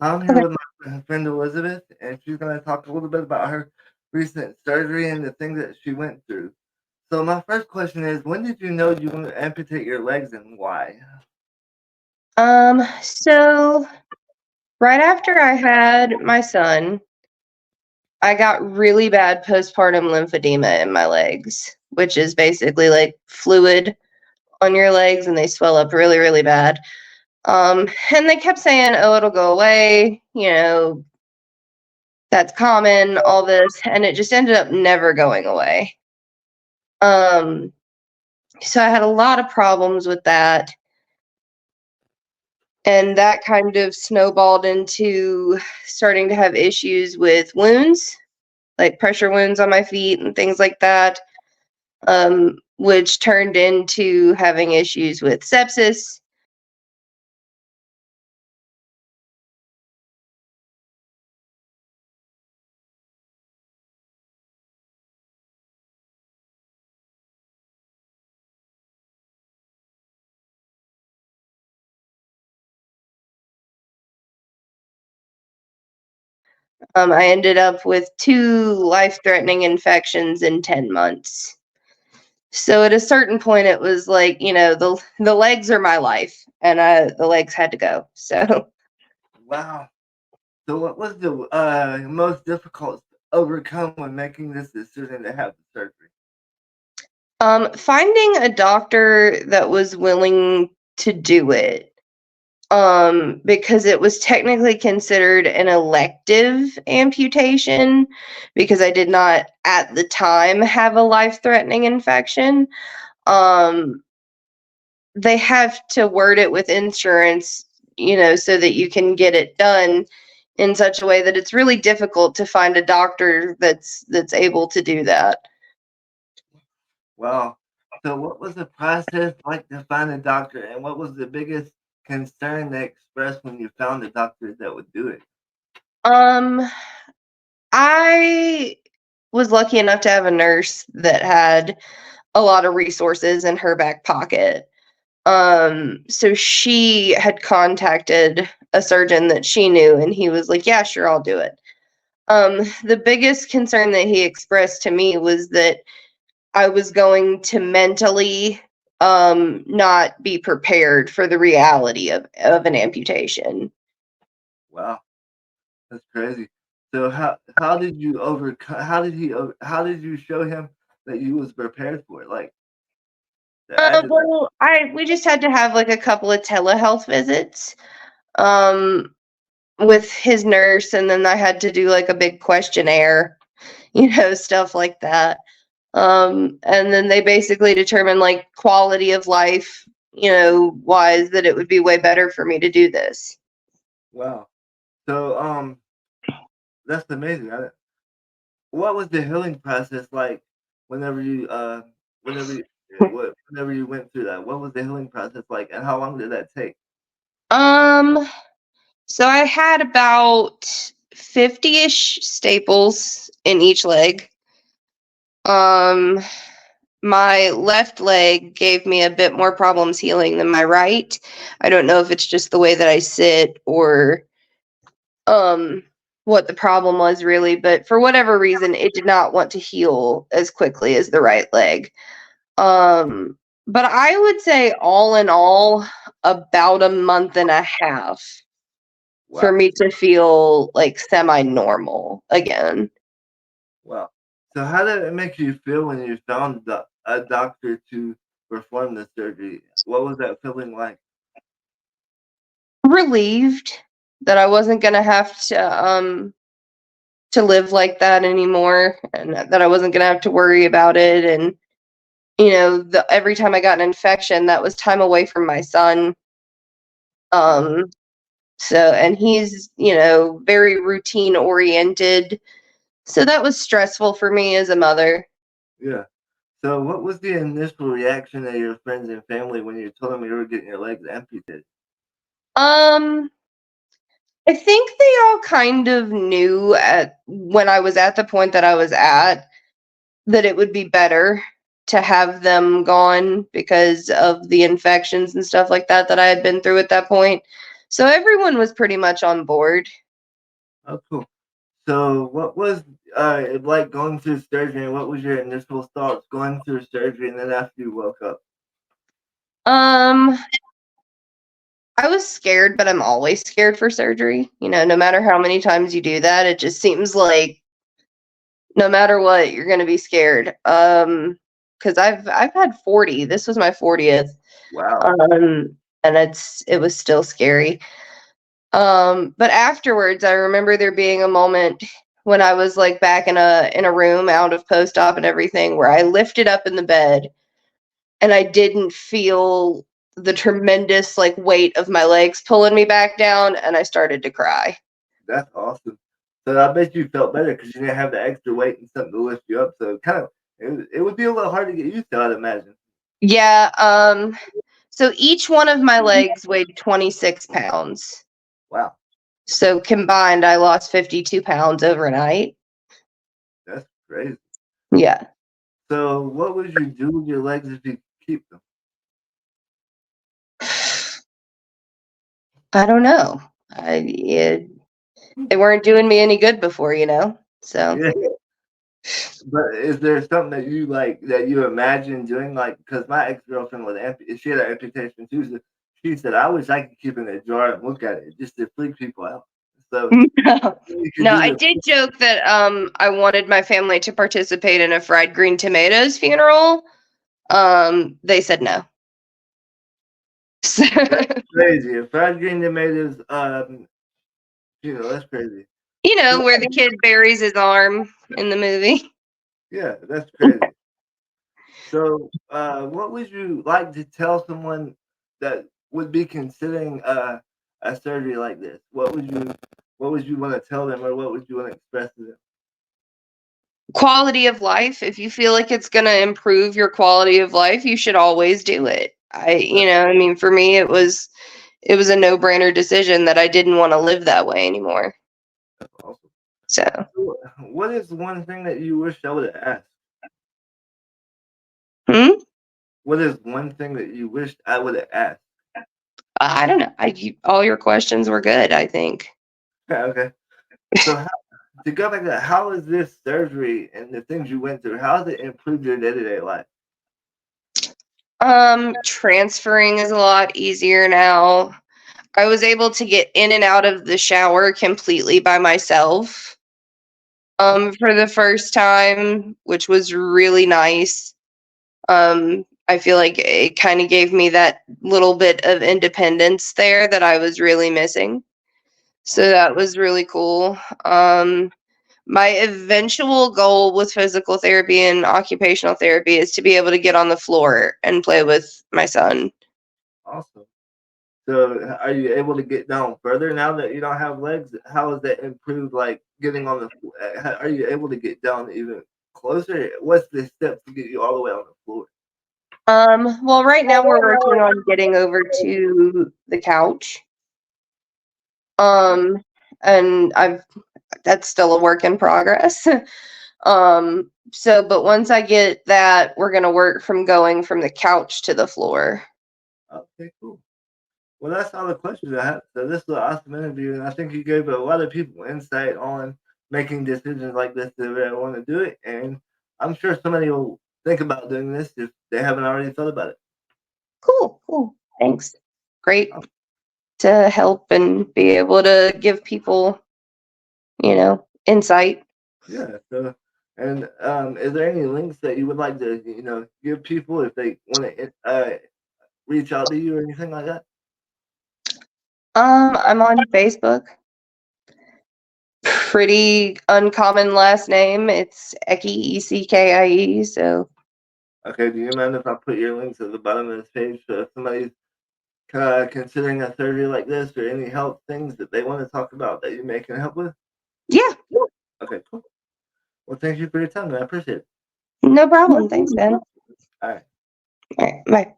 I'm here Okay. with my friend Elizabeth, and she's going to talk a little bit about her recent surgery and the things that she went through. So, my first question is, when did you know you were going to amputate your legs and why? So right after I had my son, I got really bad postpartum lymphedema in my legs, which is basically like fluid on your legs and they swell up really, really bad. And they kept saying, oh, it'll go away, that's common, all this, and it just ended up never going away. Um, so I had a lot of problems with that. And that kind of snowballed into starting to have issues with wounds, like pressure wounds on my feet and things like that, which turned into having issues with sepsis. I ended up with 2 life-threatening infections in 10 months. So at a certain point, it was like, the legs are my life, and the legs had to go. So Wow. So, what was the most difficult to overcome when making this decision to have the surgery? finding a doctor that was willing to do it, because it was technically considered an elective amputation because I did not at the time have a life-threatening infection. Um, they have to word it with insurance, so that you can get it done in such a way that it's really difficult to find a doctor that's able to do that. Wow. So, what was the process like to find a doctor, and what was the biggest concern they expressed when you found a doctor that would do it? Um, I was lucky enough to have a nurse that had a lot of resources in her back pocket. So she had contacted a surgeon that she knew, and he was like, "Yeah, sure, I'll do it." The biggest concern that he expressed to me was that I was going to mentally not be prepared for the reality of an amputation. Wow. That's crazy. So how did you overcome? How did you show him that you was prepared for it? Like the added. Well, I we just had to have like a couple of telehealth visits um with his nurse, and then I had to do like a big questionnaire, stuff like that. And then they basically determined like quality of life, wise, that it would be way better for me to do this. Wow. So that's amazing. What was the healing process like whenever you whenever you, whenever you went through that? What was the healing process like, and how long did that take? Um, so I had about 50-ish staples in each leg. Um, my left leg gave me a bit more problems healing than my right. I don't know if it's just the way that I sit or um what the problem was really, but for whatever reason it did not want to heal as quickly as the right leg. Um but I would say all in all about a month and a half for Wow. me to feel like semi-normal again. Wow. So how did it make you feel when you found a doctor to perform the surgery? What was that feeling like? Relieved that I wasn't going to have to live like that anymore, and that I wasn't going to have to worry about it. And every time I got an infection, that was time away from my son. Wow. um and he's very routine oriented, so that was stressful for me as a mother. Yeah. So, what was the initial reaction of your friends and family when you told them you were getting your legs amputated? um I think they all kind of knew at when I was at the point that I was at that it would be better to have them gone because of the infections and stuff like that that I had been through at that point. So everyone was pretty much on board. Oh, cool. So, what was it like going through surgery? And what was your initial thoughts going through surgery, and then after you woke up? Um, I was scared, but I'm always scared for surgery. No matter how many times you do that, it just seems like no matter what, you're gonna be scared. Because I've had 40. This was my 40th. Wow, And it was still scary. But afterwards, I remember there being a moment when I was like back in a room out of post-op and everything where I lifted up in the bed and I didn't feel the tremendous like weight of my legs pulling me back down and I started to cry. that's awesome. So I bet you felt better because you didn't have the extra weight and something to lift you up. So it would be a little hard to get used to, I'd imagine. Yeah, so each one of my legs weighed 26 pounds. Wow, So combined, I lost 52 pounds overnight. that's crazy. Yeah. So what would you do with your legs if you keep them? I don't know. They weren't doing me any good before. So, Yeah, but is there something that you like that you imagine doing? Like, because my ex girlfriend was she had an amputation too. So she said, "I wish I could keep it in a jar and look at it just to freak people out." So no, you could no, do I this. did joke that I wanted my family to participate in a fried green tomatoes funeral. They said no. So, That's crazy. If fried green tomatoes, that's crazy. So where the kid buries his arm in the movie. yeah, that's crazy. So, what would you like to tell someone that would be considering a surgery like this? What would you want to tell them, or what would you want to express to them? Quality of life. If you feel like it's going to improve your quality of life, you should always do it. I mean, for me, it was a no-brainer decision that I didn't want to live that way anymore. That's awesome. So, So, what is one thing that you wish I would have asked? hmm? What is one thing that you wished I would have asked? I don't know. All your questions were good, I think. Okay. So, to go back to that, how is this surgery and the things you went through? How has it improved your day to day life? Transferring is a lot easier now. I was able to get in and out of the shower completely by myself for the first time, which was really nice. I feel like it kind of gave me that little bit of independence there that I was really missing. So that was really cool. My eventual goal with physical therapy and occupational therapy is to be able to get on the floor and play with my son. Awesome. So, are you able to get down further now that you don't have legs? How has that improved? Like getting on the, are you able to get down even closer? What's the steps to get you all the way on the floor? Well, right now we're working on getting over to the couch. Um, and that's still a work in progress. But once I get that, we're gonna work from going from the couch to the floor. Okay, cool. Well, that's all the questions I have. So this was an awesome interview, and I think you gave a lot of people insight on making decisions like this if they want to do it. And I'm sure somebody will think about doing this if they haven't already thought about it. Cool, cool. Thanks. Great to help and be able to give people, insight. Yeah. So, and is there any links that you would like to, give people if they want to reach out to you or anything like that? I'm on Facebook. Pretty uncommon last name. It's Eki, Eckie. So Okay. Do you mind if I put your links at the bottom of this page so if somebody's considering a surgery like this or any health things that they want to talk about that you may can help with? yeah, Okay, cool. Well, thank you for your time, man. I appreciate it. no problem. Thanks, Ben. All right. All right, bye.